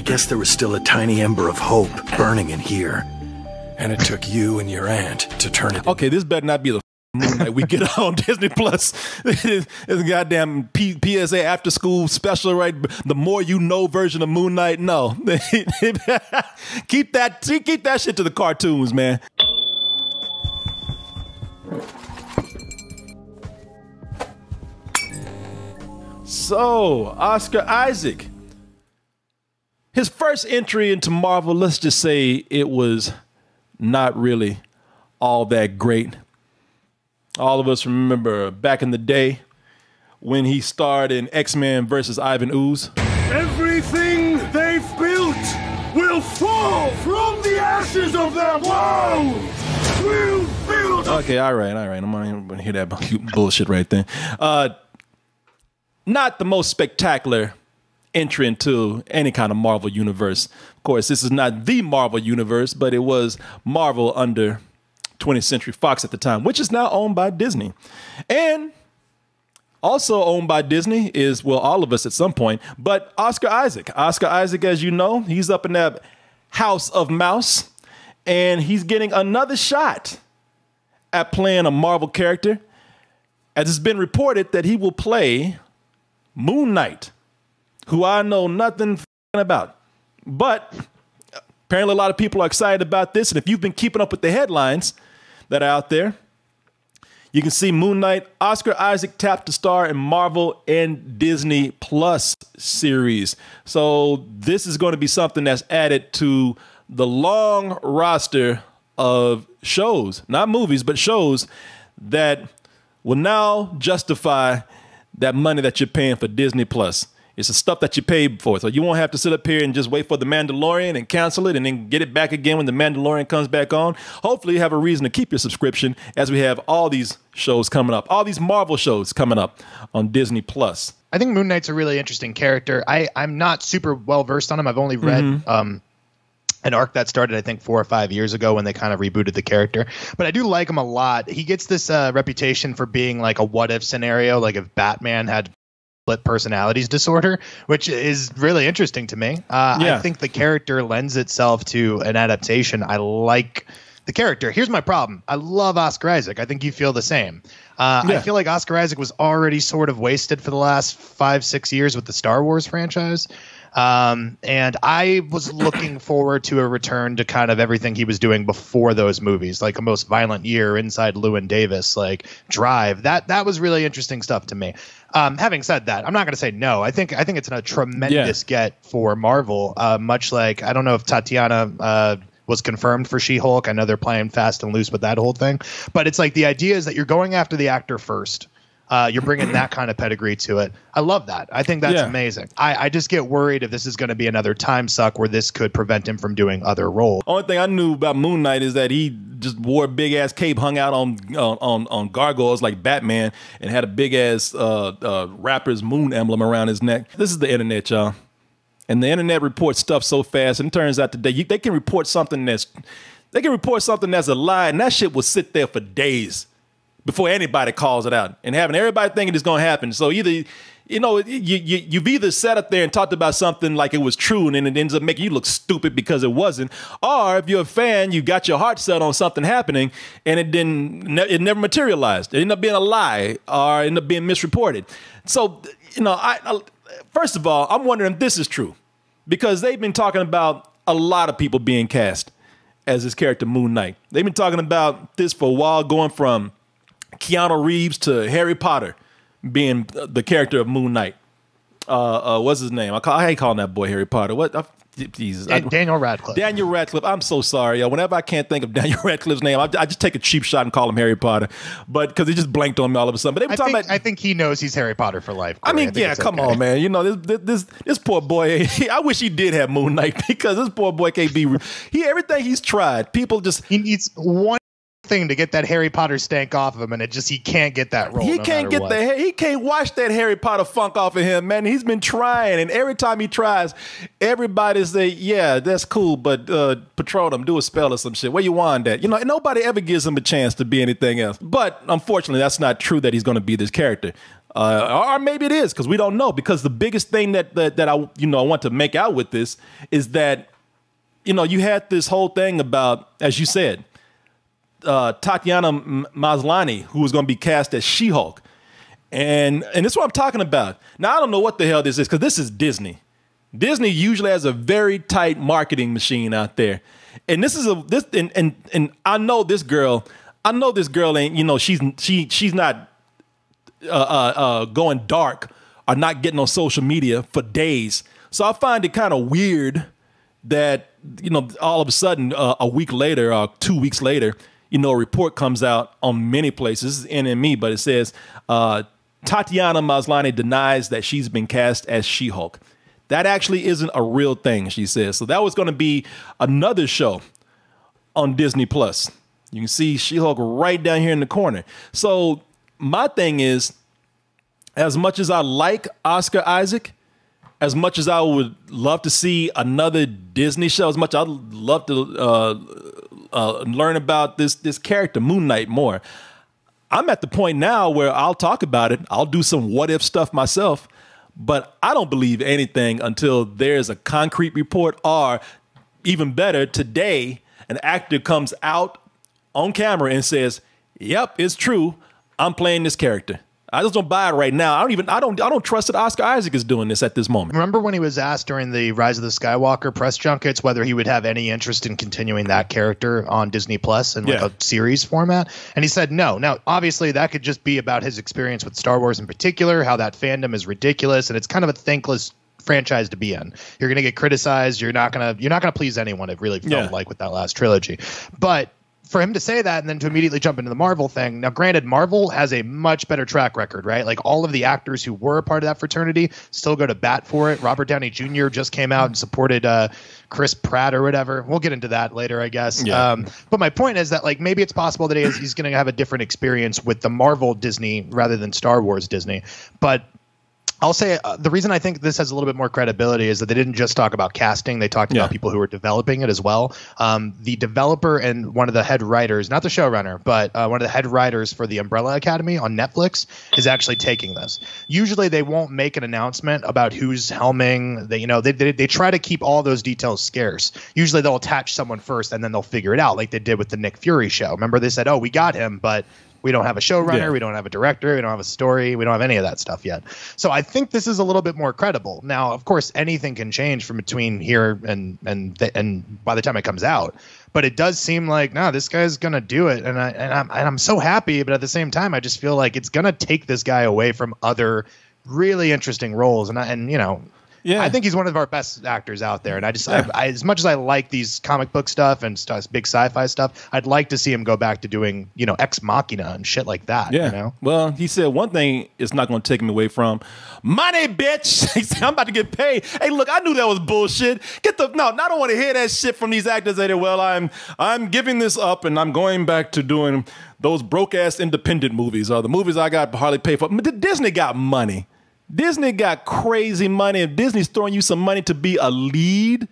guess there was still a tiny ember of hope burning in here. And it took you and your aunt to turn it. Okay, this better not be the Moon Knight we get on Disney Plus. It's a goddamn PSA after school special, right? The more you know version of Moon Knight. No, keep that shit to the cartoons, man. So, Oscar Isaac, his first entry into Marvel, let's just say it was not really all that great. All of us remember back in the day when he starred in X-Men versus Ivan Ooze. Everything they've built will fall from the ashes of their walls. We'll build. Okay, all right. I'm not even gonna hear that bullshit right there. Not the most spectacular entry into any kind of Marvel universe. Of course, this is not the Marvel universe, but it was Marvel under 20th Century Fox at the time, which is now owned by Disney. And also owned by Disney is, well, all of us at some point, but Oscar Isaac. Oscar Isaac, as you know, he's up in that House of Mouse, and he's getting another shot at playing a Marvel character, as it's been reported that he will play Moon Knight, who I know nothing about. But apparently a lot of people are excited about this, and if you've been keeping up with the headlines that are out there, you can see Moon Knight, Oscar Isaac tapped to star in Marvel and Disney Plus series. So this is going to be something that's added to the long roster of shows, not movies, but shows that will now justify that money that you're paying for Disney Plus. It's the stuff that you paid for. So you won't have to sit up here and just wait for The Mandalorian and cancel it and then get it back again when The Mandalorian comes back on. Hopefully you have a reason to keep your subscription as we have all these shows coming up, all these Marvel shows coming up on Disney Plus. I think Moon Knight's a really interesting character. I'm not super well versed on him. I've only read an arc that started, I think, 4 or 5 years ago when they kind of rebooted the character. But I do like him a lot. He gets this reputation for being like a what-if scenario, like if Batman had split personalities disorder, which is really interesting to me. I think the character lends itself to an adaptation. I like the character. Here's my problem. I love Oscar Isaac. I think you feel the same. I feel like Oscar Isaac was already sort of wasted for the last 5-6 years with the Star Wars franchise. And I was looking forward to a return to kind of everything he was doing before those movies, like A Most Violent Year, Inside Llewyn Davis, like Drive. That was really interesting stuff to me. Having said that, I'm not going to say no. I think it's a tremendous get for Marvel, much like, I don't know if Tatiana was confirmed for She-Hulk. I know they're playing fast and loose with that whole thing. But it's like the idea is that you're going after the actor first. You're bringing that kind of pedigree to it. I love that. I think that's amazing. I just get worried if this is going to be another time suck where this could prevent him from doing other roles. Only thing I knew about Moon Knight is that he just wore a big ass cape, hung out on gargoyles like Batman, and had a big ass rapper's moon emblem around his neck. This is the internet, y'all, and the internet reports stuff so fast. And it turns out today they can report something that's a lie, and that shit will sit there for days before anybody calls it out, and having everybody thinking it's going to happen. So either, you've either sat up there and talked about something like it was true, and then it ends up making you look stupid because it wasn't. Or if you're a fan, you got your heart set on something happening, and it never materialized. It ended up being a lie, or ended up being misreported. So, I first of all, I'm wondering if this is true, because they've been talking about a lot of people being cast as this character Moon Knight. They've been talking about this for a while, going from Keanu Reeves to Harry Potter being the character of Moon Knight. What's his name? I hate calling that boy Harry Potter. Jesus. Daniel Radcliffe. Daniel Radcliffe. I'm so sorry. Whenever I can't think of Daniel Radcliffe's name, I just take a cheap shot and call him Harry Potter. But because he just blanked on me all of a sudden. But they were talking about, I think he knows he's Harry Potter for life. Corey. I mean, come on, man. This poor boy. I wish he did have Moon Knight, because this poor boy can't be. Everything he's tried, people just. He needs one thing to get that Harry Potter stank off of him, and he can't get that role. He can't wash that Harry Potter funk off of him, man. He's been trying, and every time he tries, everybody say, "Yeah, that's cool, but Patronum, do a spell or some shit. Where you want that?" Nobody ever gives him a chance to be anything else. But unfortunately, that's not true that he's going to be this character. Or maybe it is, because we don't know. Because the biggest thing that I want to make out with this is that, you had this whole thing about, as you said, Tatiana Maslany, who was going to be cast as She-Hulk. And this is what I'm talking about. Now, I don't know what the hell this is, because this is Disney. Disney usually has a very tight marketing machine out there. And this is and I know this girl ain't, she's not going dark or not getting on social media for days. So I find it kind of weird that, all of a sudden a week later or 2 weeks later, a report comes out on many places, this is NME, but it says Tatiana Maslany denies that she's been cast as She-Hulk. That actually isn't a real thing, she says. So that was going to be another show on Disney Plus. You can see She-Hulk right down here in the corner. So my thing is, as much as I like Oscar Isaac, as much as I would love to see another Disney show, as much as I'd love to learn about this character, Moon Knight, more, I'm at the point now where I'll talk about it. I'll do some what if stuff myself, but I don't believe anything until there's a concrete report, or even better, today, an actor comes out on camera and says, yep, it's true, I'm playing this character. I just don't buy it right now. I don't trust that Oscar Isaac is doing this at this moment. Remember when he was asked during the Rise of the Skywalker press junkets whether he would have any interest in continuing that character on Disney Plus in like a series format? And he said no. Now, obviously, that could just be about his experience with Star Wars in particular, how that fandom is ridiculous, and it's kind of a thankless franchise to be in. You're going to get criticized. You're not going to please anyone. It really felt like with that last trilogy. But for him to say that and then to immediately jump into the Marvel thing. Now, granted, Marvel has a much better track record, right? Like all of the actors who were a part of that fraternity still go to bat for it. Robert Downey Jr. just came out and supported Chris Pratt or whatever. We'll get into that later, I guess. Yeah. But my point is that like maybe it's possible that he's going to have a different experience with the Marvel Disney rather than Star Wars Disney. But I'll say the reason I think this has a little bit more credibility is that they didn't just talk about casting. They talked about people who were developing it as well. The developer and one of the head writers, not the showrunner, but one of the head writers for the Umbrella Academy on Netflix is actually taking this. Usually they won't make an announcement about who's helming. They try to keep all those details scarce. Usually they'll attach someone first and then they'll figure it out like they did with the Nick Fury show. Remember they said, oh, we got him, but we don't have a showrunner. We don't have a director. We don't have a story. We don't have any of that stuff yet. So I think this is a little bit more credible. Now, of course, anything can change from between here and by the time it comes out. But it does seem like, no, this guy's going to do it. And I'm so happy. But at the same time, I just feel like it's going to take this guy away from other really interesting roles. I think he's one of our best actors out there. And I as much as I like these comic book stuff and big sci-fi stuff, I'd like to see him go back to doing, Ex Machina and shit like that. Yeah. Well, he said one thing it's not going to take him away from money, bitch. He said, I'm about to get paid. Hey, look, I knew that was bullshit. I don't want to hear that shit from these actors that I'm giving this up and I'm going back to doing those broke ass independent movies or the movies I got hardly paid for. Disney got money. Disney got crazy money. If Disney's throwing you some money to be a lead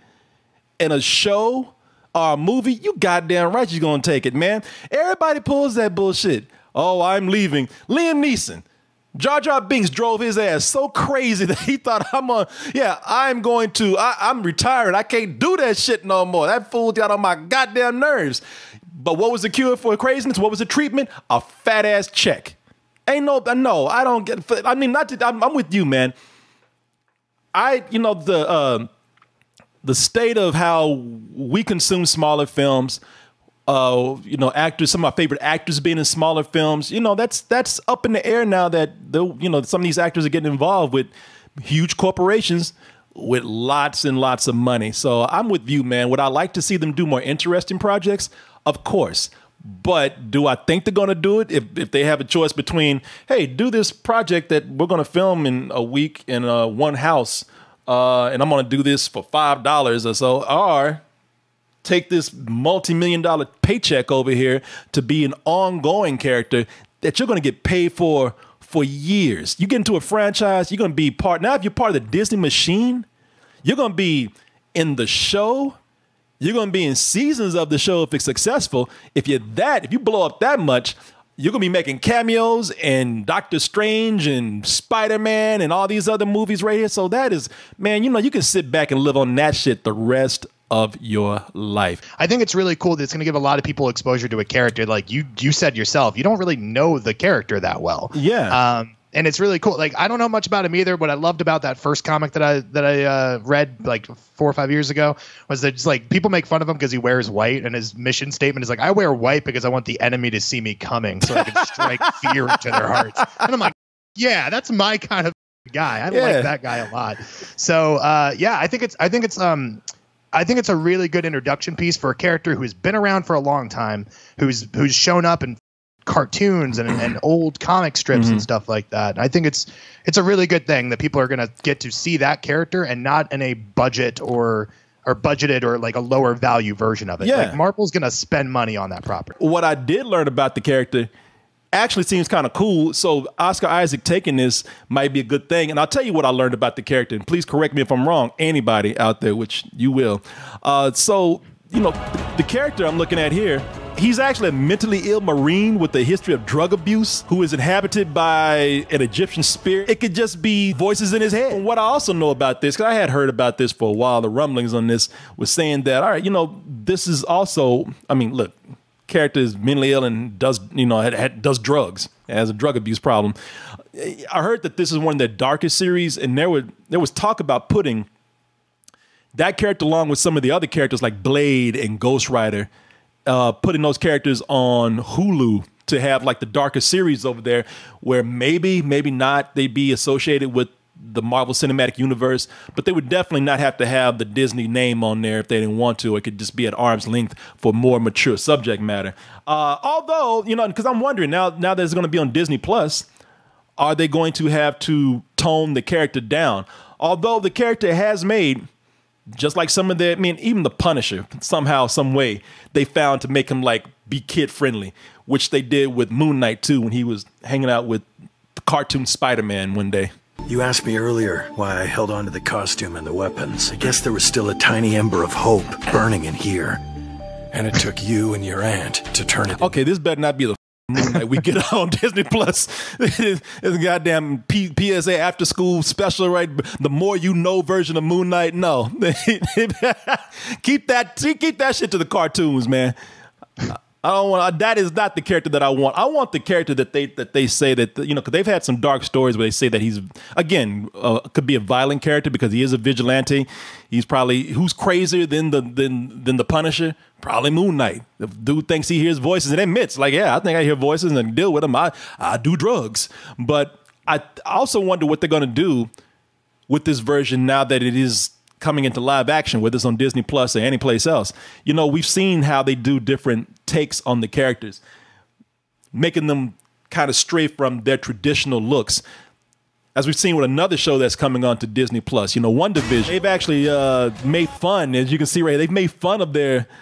in a show or a movie, you goddamn right you're going to take it, man. Everybody pulls that bullshit. Oh, I'm leaving. Liam Neeson. Jar Jar Binks drove his ass so crazy that he thought I'm retired. I can't do that shit no more. That fool got on my goddamn nerves. But what was the cure for craziness? What was the treatment? A fat ass check. I'm with you, man. The state of how we consume smaller films, actors, some of my favorite actors being in smaller films, that's up in the air now that some of these actors are getting involved with huge corporations with lots and lots of money. So I'm with you, man. Would I like to see them do more interesting projects? Of course. But do I think they're going to do it if they have a choice between, hey, do this project that we're going to film in a week in one house, and I'm going to do this for $5 or so, or take this multi-million-dollar paycheck over here to be an ongoing character that you're going to get paid for years. You get into a franchise, you're going to be now if you're part of the Disney machine, you're going to be in the show. You're going to be in seasons of the show if it's successful. If you blow up that much, you're going to be making cameos in Doctor Strange and Spider-Man and all these other movies right here. So that is, man, you know, you can sit back and live on that shit the rest of your life. I think it's really cool that it's going to give a lot of people exposure to a character. Like you said yourself, you don't really know the character that well. Yeah. And it's really cool. Like, I don't know much about him either. What I loved about that first comic that I read like 4 or 5 years ago was that just like people make fun of him because he wears white, and his mission statement is like, I wear white because I want the enemy to see me coming so I can strike fear into their hearts. And I'm like, yeah, that's my kind of guy. I like that guy a lot. So yeah, I think it's a really good introduction piece for a character who's been around for a long time, who's shown up in cartoons and old comic strips and stuff like that. I think it's a really good thing that people are going to get to see that character and not in a budget or budgeted or like a lower value version of it. Yeah. Like Marvel's going to spend money on that property. What I did learn about the character actually seems kind of cool. So Oscar Isaac taking this might be a good thing. And I'll tell you what I learned about the character. And please correct me if I'm wrong, anybody out there, which you will. So, you know, the character I'm looking at here, he's actually a mentally ill Marine with a history of drug abuse who is inhabited by an Egyptian spirit. It could just be voices in his head. And what I also know about this, because I had heard about this for a while, the rumblings on this was saying that, all right, you know, this is also, I mean, look, character is mentally ill and does, you know, does drugs, has a drug abuse problem. I heard that this is one of their darkest series, and there was talk about putting that character along with some of the other characters like Blade and Ghost Rider, putting those characters on Hulu to have like the darker series over there where maybe not they'd be associated with the Marvel Cinematic Universe, but they would definitely not have to have the Disney name on there if they didn't want to. It could just be at arm's length for more mature subject matter. Although, you know, because I'm wondering now that it's going to be on Disney Plus, are they going to have to tone the character down? Although the character has made, just like some of the, I mean, even the Punisher, somehow, some way, they found to make him like be kid friendly, which they did with Moon Knight too, when he was hanging out with the cartoon Spider-Man one day. You asked me earlier why I held on to the costume and the weapons. I guess there was still a tiny ember of hope burning in here. And it took you and your aunt to turn it. Okay, this better not be the Moon Knight we get on Disney Plus. It's a goddamn PSA after school special, right? The more you know version of Moon Knight. No, keep that shit to the cartoons, man. I don't want. That is not the character that I want. I want the character that they say that, you know, because they've had some dark stories where they say that he's, again, could be a violent character because he is a vigilante. He's probably, who's crazier than the Punisher? Probably Moon Knight. The dude thinks he hears voices and admits, like, yeah, I think I hear voices and deal with them. I do drugs. But I also wonder what they're going to do with this version now that it is coming into live action, whether it's on Disney Plus or any place else. You know, we've seen how they do different takes on the characters, making them kind of stray from their traditional looks. As we've seen with another show that's coming on to Disney Plus, you know, WandaVision, they've actually made fun, as you can see right here, they've made fun of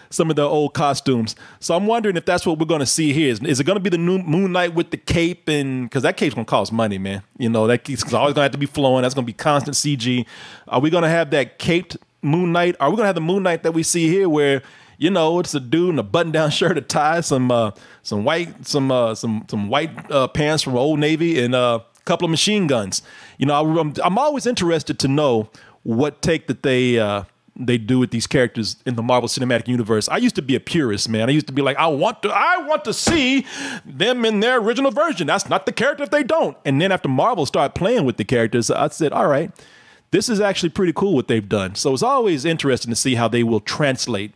some of their old costumes. So I'm wondering if that's what we're going to see here. Is it going to be the new Moon Knight with the cape? And because that cape's going to cost money, man. You know, that cape's always going to have to be flowing. That's going to be constant CG. Are we going to have that caped Moon Knight? Are we going to have the Moon Knight that we see here where, you know, it's a dude in a button-down shirt, a tie, some white pants from Old Navy, and couple of machine guns. You know, I'm always interested to know what take that they do with these characters in the Marvel Cinematic Universe. I used to be a purist, man. I used to be like, I want to see them in their original version. That's not the character if they don't. And then after Marvel started playing with the characters, I said, all right, this is actually pretty cool what they've done. So it's always interesting to see how they will translate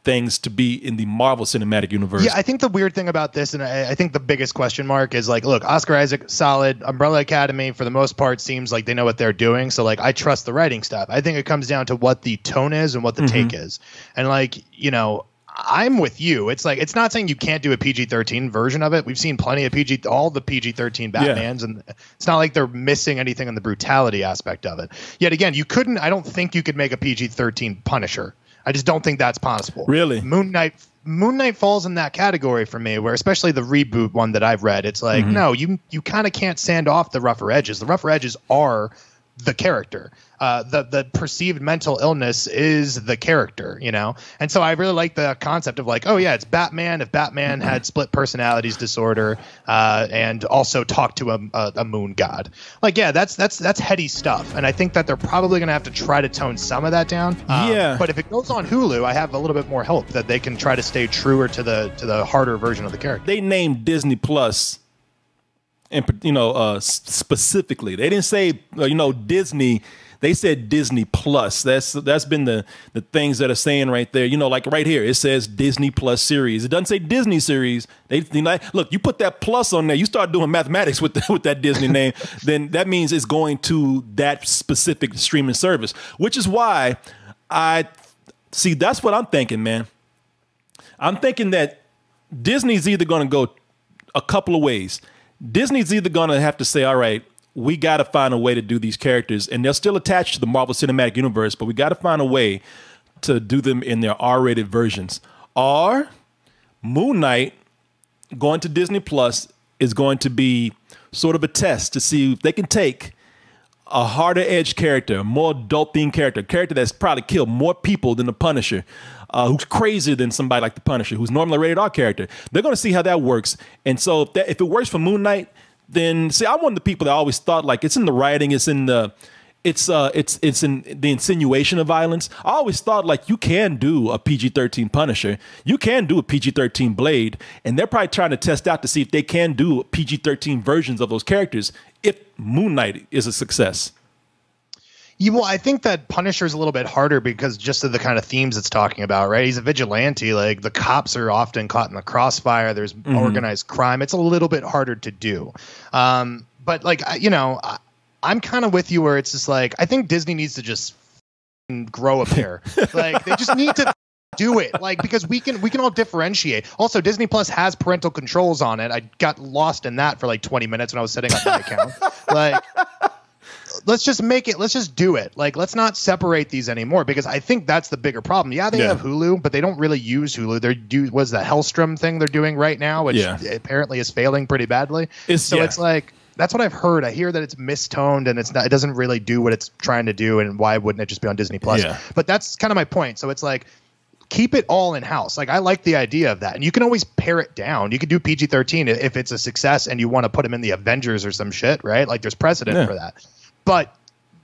things to be in the Marvel Cinematic Universe. Yeah, I think the weird thing about this, and I think the biggest question mark is like, look, Oscar Isaac, solid. Umbrella Academy, for the most part, seems like they know what they're doing. So like, I trust the writing stuff. I think it comes down to what the tone is and what the take is. And like, you know, I'm with you. It's like, it's not saying you can't do a PG-13 version of it. We've seen plenty of all the PG-13 Batmans, and it's not like they're missing anything in the brutality aspect of it. Yet again, I don't think you could make a PG-13 Punisher. I just don't think that's possible. Really? Moon Knight falls in that category for me, where especially the reboot one that I've read, it's like, no, you kind of can't sand off the rougher edges. The rougher edges are the character. The perceived mental illness is the character, you know? And so I really like the concept of like, oh yeah, it's Batman. If Batman had split personalities disorder and also talked to a moon god. Like, yeah, that's heady stuff. And I think that they're probably going to have to try to tone some of that down. But if it goes on Hulu, I have a little bit more hope that they can try to stay truer to the harder version of the character. They named Disney Plus, and specifically. They didn't say Disney. They said Disney Plus. That's been the things that are saying right there. Like right here, it says Disney Plus series. It doesn't say Disney series. Look, you put that plus on there, you start doing mathematics with that Disney name, then that means it's going to that specific streaming service, which is why that's what I'm thinking, man. I'm thinking that Disney's either going to go a couple of ways. Disney's either going to have to say, all right, we got to find a way to do these characters, and they're still attached to the Marvel Cinematic Universe, but we got to find a way to do them in their R-rated versions. Or Moon Knight going to Disney Plus is going to be sort of a test to see if they can take a harder edge character, a more adult themed character, a character that's probably killed more people than the Punisher, who's crazier than somebody like the Punisher, who's normally a rated R character. They're going to see how that works. And so if it works for Moon Knight, then see, I'm one of the people that always thought like it's in the writing, it's in the insinuation of violence. I always thought like you can do a PG-13 Punisher, you can do a PG-13 Blade, and they're probably trying to test out to see if they can do PG-13 versions of those characters if Moon Knight is a success. Yeah, well, I think that Punisher's a little bit harder because just of the kind of themes it's talking about, right? He's a vigilante. Like the cops are often caught in the crossfire. There's organized crime. It's a little bit harder to do. But like, I'm kind of with you where it's just like, I think Disney needs to just grow a pair. Like they just need to do it, like, because we can all differentiate. Also, Disney Plus has parental controls on it. I got lost in that for like 20 minutes when I was setting up my account. Like, let's just do it. Like, let's not separate these anymore, because I think that's the bigger problem. Yeah, they have Hulu, but they don't really use Hulu. Was the Hellstrom thing they're doing right now, which apparently is failing pretty badly. It's like, that's what I've heard. I hear that it's mistoned and it doesn't really do what it's trying to do, and why wouldn't it just be on Disney Plus? Yeah. But that's kind of my point. So it's like, keep it all in house. Like, I like the idea of that, and you can always pare it down. You could do PG-13 if it's a success and you want to put them in the Avengers or some shit, right? Like, there's precedent for that. But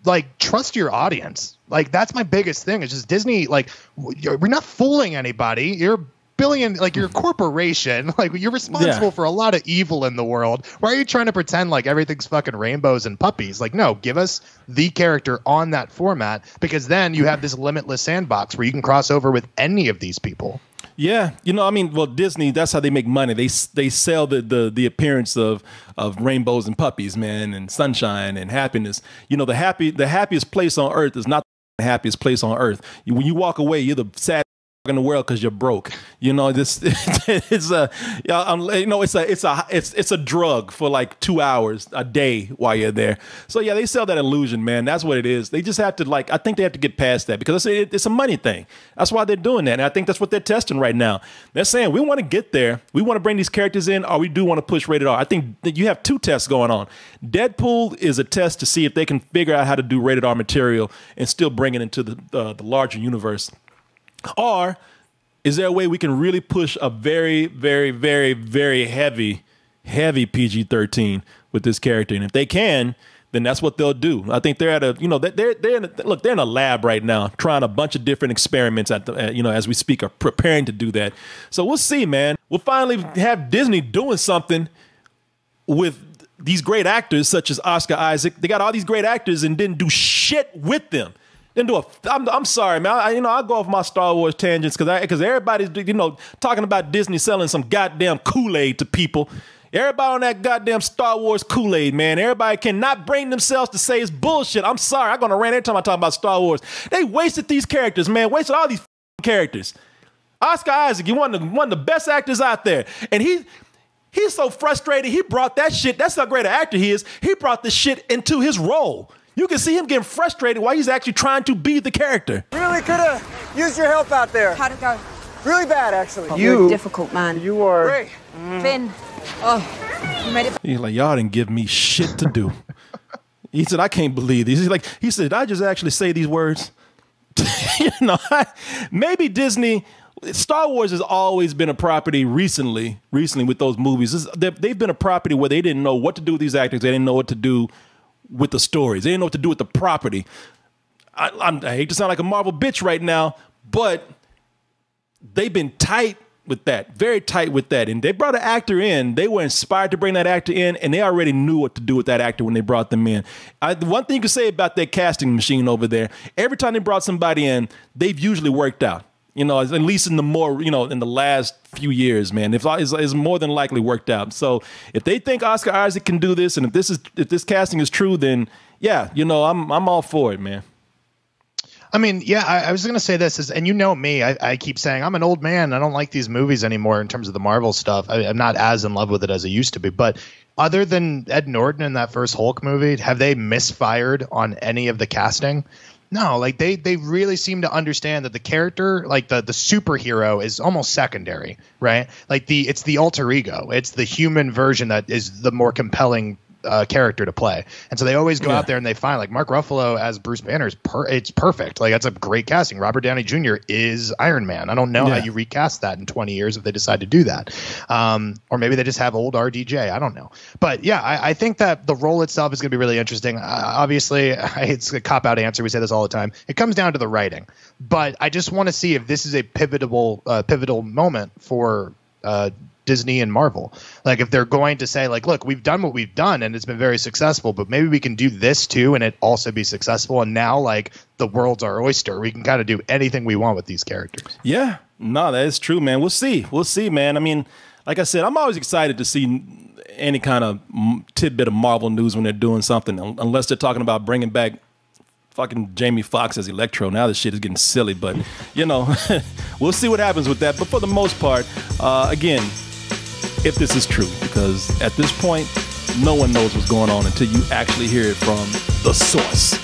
like, trust your audience. Like, that's my biggest thing. It's just Disney. Like, we're not fooling anybody. You're billion, like, you're a corporation. Like, you're responsible for a lot of evil in the world. Why are you trying to pretend like everything's fucking rainbows and puppies? Like, no, give us the character on that format, because then you have this limitless sandbox where you can cross over with any of these people. Yeah, well, Disney, that's how they make money. They sell the appearance of rainbows and puppies, man, and sunshine and happiness. The happiest place on earth is not the happiest place on earth. When you walk away, you're the sad in the world because you're broke. It's a drug for like 2 hours a day while you're there. So yeah, they sell that illusion, man. That's what it is. They just have to, I think they have to get past that, because it's a money thing. That's why they're doing that, and I think that's what they're testing right now. They're saying, we want to get there, we want to bring these characters in, or we do want to push rated R. I think that you have two tests going on. Deadpool is a test to see if they can figure out how to do rated R material and still bring it into the larger universe. Or is there a way we can really push a very, very, very, very heavy PG-13 with this character? And if they can, then that's what they'll do. I think they're at a, they're in a lab right now, trying a bunch of different experiments as we speak, are preparing to do that. So we'll see, man. We'll finally have Disney doing something with these great actors such as Oscar Isaac. They got all these great actors and didn't do shit with them. I'm sorry, man. I'll go off my Star Wars tangents because everybody's talking about Disney selling some goddamn Kool-Aid to people. Everybody on that goddamn Star Wars Kool-Aid, man. Everybody cannot bring themselves to say it's bullshit. I'm sorry. I'm gonna rant every time I talk about Star Wars. They wasted these characters, man. Wasted all these characters. Oscar Isaac, he's one of the best actors out there, and he's so frustrated. He brought that shit. That's how great an actor he is. He brought this shit into his role. You can see him getting frustrated while he's actually trying to be the character. Really could have used your help out there. How'd it go? Really bad, actually. Oh, you're a difficult man. You are. Great. Finn. Oh, you made it. He's like, y'all didn't give me shit to do. He said, I can't believe these. He said, did I just actually say these words? Maybe Disney, Star Wars has always been a property recently with those movies. They've been a property where they didn't know what to do with these actors. They didn't know what to do with the stories. They didn't know what to do with the property. I hate to sound like a Marvel bitch right now, but they've been tight with that, very tight with that. And they brought an actor in. They were inspired to bring that actor in, and they already knew what to do with that actor when they brought them in. The one thing you can say about that casting machine over there, every time they brought somebody in, they've usually worked out. At least in the in the last few years, man, it's more than likely worked out. So if they think Oscar Isaac can do this, and if this casting is true, then yeah, I'm all for it, man. I mean, yeah, I was going to say this and me, I keep saying I'm an old man. I don't like these movies anymore in terms of the Marvel stuff. I'm not as in love with it as I used to be. But other than Ed Norton in that first Hulk movie, have they misfired on any of the casting? No, like they really seem to understand that the character, like the superhero, is almost secondary, right? Like it's the alter ego. It's the human version that is the more compelling character to play. And so they always go out there and they find like Mark Ruffalo as Bruce Banner it's perfect. Like that's a great casting. Robert Downey Jr. is Iron Man. I don't know how you recast that in 20 years if they decide to do that. Or maybe they just have old RDJ. I don't know. But yeah, I think that the role itself is going to be really interesting. Obviously, it's a cop-out answer. We say this all the time. It comes down to the writing. But I just want to see if this is a pivotal moment for Disney and Marvel. Like if they're going to say like, look, we've done what we've done and it's been very successful, but maybe we can do this too and it also be successful. And now like the world's our oyster. We can kind of do anything we want with these characters. Yeah, no, that is true, man. We'll see, man. I mean, like I said, I'm always excited to see any kind of tidbit of Marvel news when they're doing something, unless they're talking about bringing back fucking Jamie Foxx as Electro. Now this shit is getting silly, but we'll see what happens with that. But for the most part, again, if this is true, because at this point, no one knows what's going on until you actually hear it from the source.